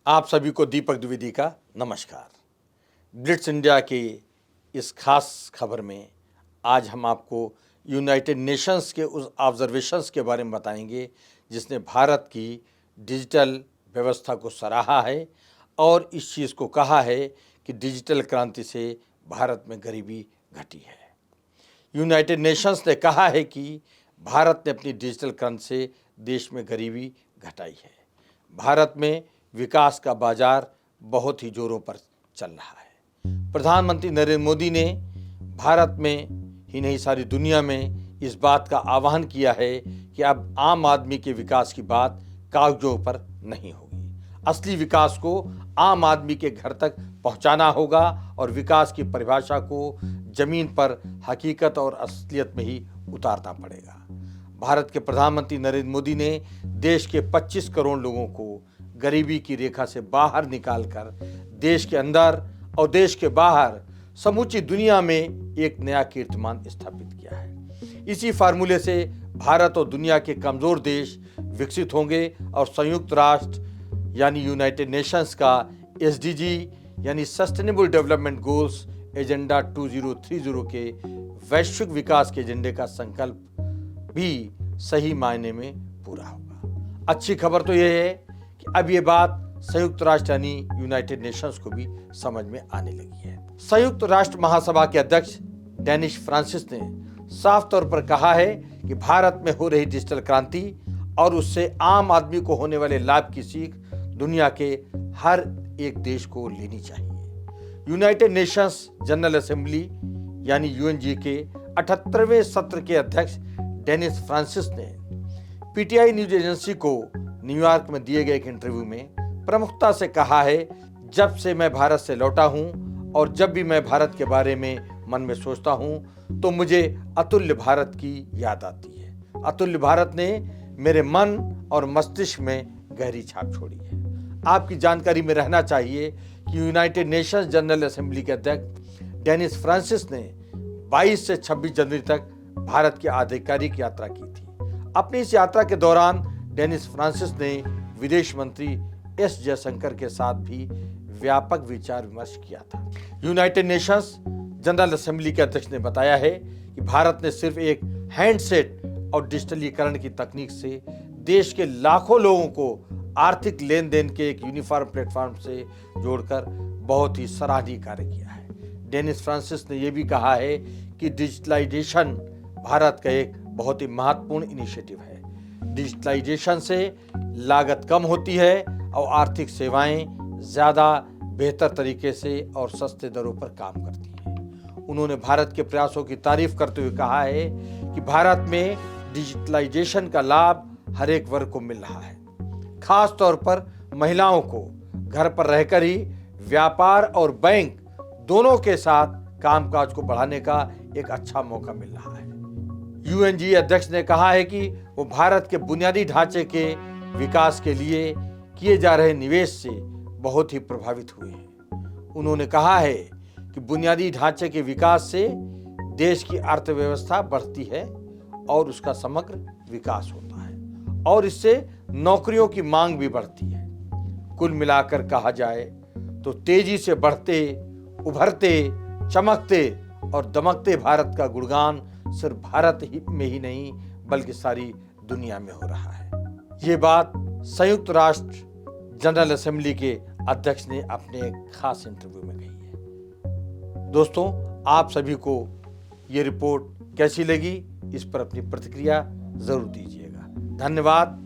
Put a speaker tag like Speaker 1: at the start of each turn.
Speaker 1: आप सभी को दीपक द्विवेदी का नमस्कार। ब्लिट्स इंडिया के इस खास खबर में आज हम आपको यूनाइटेड नेशंस के उस ऑब्जर्वेशंस के बारे में बताएंगे जिसने भारत की डिजिटल व्यवस्था को सराहा है और इस चीज़ को कहा है कि डिजिटल क्रांति से भारत में गरीबी घटी है। यूनाइटेड नेशंस ने कहा है कि भारत ने अपनी डिजिटल क्रांति से देश में गरीबी घटाई है। भारत में विकास का बाजार बहुत ही जोरों पर चल रहा है। प्रधानमंत्री नरेंद्र मोदी ने भारत में ही नहीं सारी दुनिया में इस बात का आह्वान किया है कि अब आम आदमी के विकास की बात कागजों पर नहीं होगी। असली विकास को आम आदमी के घर तक पहुंचाना होगा और विकास की परिभाषा को जमीन पर हकीकत और असलियत में ही उतारना पड़ेगा। भारत के प्रधानमंत्री नरेंद्र मोदी ने देश के 25 करोड़ लोगों को गरीबी की रेखा से बाहर निकालकर देश के अंदर और देश के बाहर समूची दुनिया में एक नया कीर्तिमान स्थापित किया है। इसी फार्मूले से भारत और दुनिया के कमजोर देश विकसित होंगे और संयुक्त राष्ट्र यानी यूनाइटेड नेशंस का एसडीजी यानी सस्टेनेबल डेवलपमेंट गोल्स एजेंडा 2030 के वैश्विक विकास के एजेंडे का संकल्प भी सही मायने में पूरा होगा। अच्छी खबर तो यह है कि अब ये बात संयुक्त राष्ट्र यानी यूनाइटेड नेशंस को भी समझ में आने लगी है। संयुक्त राष्ट्र महासभा के अध्यक्ष डेनिस फ्रांसिस ने साफ तौर पर कहा है कि भारत में हो रही डिजिटल क्रांति और उससे आम आदमी को होने वाले लाभ की सीख दुनिया के हर एक देश को लेनी चाहिए। यूनाइटेड नेशंस जनरल असेंबली यानी यूएनजी के 78वें सत्र के अध्यक्ष डेनिस फ्रांसिस ने पीटीआई न्यूज एजेंसी को न्यूयॉर्क में दिए गए एक इंटरव्यू में प्रमुखता से कहा है, जब से मैं भारत से लौटा हूं और जब भी मैं भारत के बारे में मन में सोचता हूं तो मुझे अतुल्य भारत की याद आती है। अतुल्य भारत ने मेरे मन और मस्तिष्क में गहरी छाप छोड़ी है। आपकी जानकारी में रहना चाहिए कि यूनाइटेड नेशंस जनरल असेंबली के अध्यक्ष डेनिस फ्रांसिस ने 22 से 26 जनवरी तक भारत की आधिकारिक यात्रा की थी। अपनी इस यात्रा के दौरान डेनिस फ्रांसिस ने विदेश मंत्री एस जयशंकर के साथ भी व्यापक विचार विमर्श किया था। यूनाइटेड नेशंस जनरल असेंबली के अध्यक्ष ने बताया है कि भारत ने सिर्फ एक हैंडसेट और डिजिटलीकरण की तकनीक से देश के लाखों लोगों को आर्थिक लेन देन के एक यूनिफॉर्म प्लेटफॉर्म से जोड़कर बहुत ही सराहनीय कार्य किया है। डेनिस फ्रांसिस ने यह भी कहा है कि डिजिटलाइजेशन भारत का एक बहुत ही महत्वपूर्ण इनिशिएटिव है। डिजिटलाइजेशन से लागत कम होती है और आर्थिक सेवाएं ज़्यादा बेहतर तरीके से और सस्ते दरों पर काम करती हैं। उन्होंने भारत के प्रयासों की तारीफ करते हुए कहा है कि भारत में डिजिटलाइजेशन का लाभ हर एक वर्ग को मिल रहा है। खास तौर पर महिलाओं को घर पर रहकर ही व्यापार और बैंक दोनों के साथ कामकाज को बढ़ाने का एक अच्छा मौका मिल रहा है। यूएनजी अध्यक्ष ने कहा है कि वो भारत के बुनियादी ढांचे के विकास के लिए किए जा रहे निवेश से बहुत ही प्रभावित हुए हैं। उन्होंने कहा है कि बुनियादी ढांचे के विकास से देश की अर्थव्यवस्था बढ़ती है और उसका समग्र विकास होता है और इससे नौकरियों की मांग भी बढ़ती है। कुल मिलाकर कहा जाए तो तेजी से बढ़ते, उभरते, चमकते और दमकते भारत का गुणगान सिर्फ भारत में ही नहीं बल्कि सारी दुनिया में हो रहा है। ये बात संयुक्त राष्ट्र जनरल असेंबली के अध्यक्ष ने अपने एक खास इंटरव्यू में कही है। दोस्तों, आप सभी को ये रिपोर्ट कैसी लगी, इस पर अपनी प्रतिक्रिया जरूर दीजिएगा। धन्यवाद।